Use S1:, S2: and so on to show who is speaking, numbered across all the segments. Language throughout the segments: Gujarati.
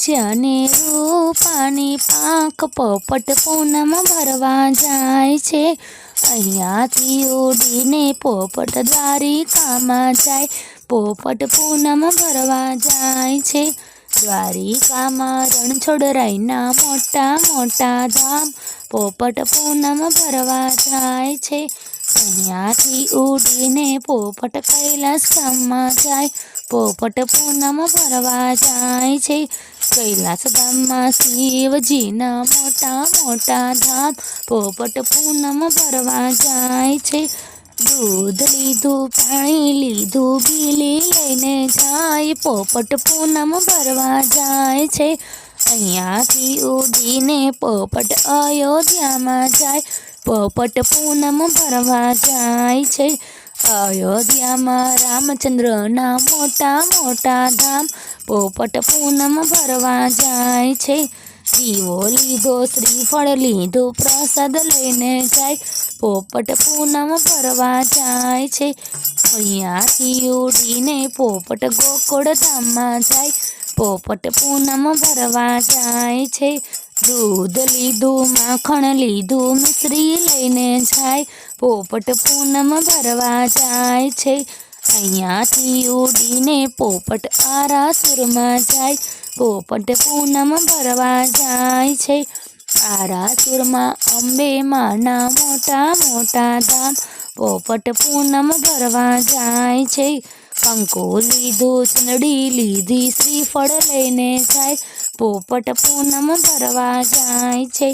S1: રાજ્યને રૂપાની પાંખ પોપટ પૂનમ ભરવા જાય છે। અહીંયાથી ઉડીને પોપટ દ્વારિકામાં જાય, પોપટ પૂનમ ભરવા જાય છે। દ્વારિકામાં રણછોડરાયના મોટા મોટા ધામ, પોપટ પૂનમ ભરવા જાય છે। અહીંયાથી ઉડીને પોપટ કૈલાસ ધામમાં જાય, પોપટ પૂનમ ભરવા જાય છે। કૈલાસ ધામમાં શિવજીના મોટા મોટા ધામ, પોપટ પૂનમ ભરવા જાય છે। દૂધ લીધું, પાણી લીધું, બીલી લઈને જાય, પોપટ પૂનમ ભરવા જાય છે। અહીંયાથી ઉડીને પોપટ અયોધ્યામાં જાય, પોપટ પૂનમ ભરવા જાય છે। અયોધ્યામાં રામચંદ્રના મોટા મોટા ધામ, પોપટ પૂનમ ભરવા જાય છે। દીવો લીધો, શ્રીફળ લીધું, પ્રસાદ લઈને જાય, પોપટ પૂનમ ભરવા જાય છે। અહીંયાથી ઉડીને પોપટ ગોકુળ ધામમાં જાય, પોપટ પૂનમ ભરવા જાય છે। દૂધ લીધું, માખણ લીધું, મિશ્રી લઈને જાય, પોપટ પૂનમ ભરવા જાય છે। અહીંયાથી ઉડીને પોપટ આરાસુરમાં જાય, પોપટ પૂનમ ભરવા જાય છે। આરાસુરમાં અંબે માના મોટા મોટા ધામ, પોપટ પૂનમ ભરવા જાય છે। કંકુ લીધું, ચૂંદડી લીધી, શ્રીફળ લઈને જાય, પોપટ પૂનમ ભરવા જાય છે।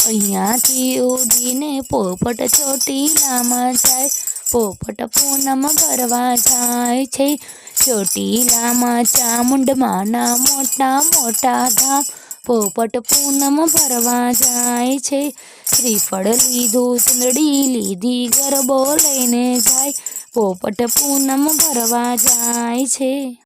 S1: અહીંયાથી ઉડીને પોપટ ચોટીલામાં જાય, પોપટ પૂનમ ભરવા જાય છે। ચોટીલામાં ચામુંડમાના મોટા મોટા ધામ, પોપટ પૂનમ ભરવા જાય છે। શ્રીફળ લીધું, ચૂંદડી લીધી, ગરબો લઈને જાય, પોપટ પૂનમ ભરવા જાય છે।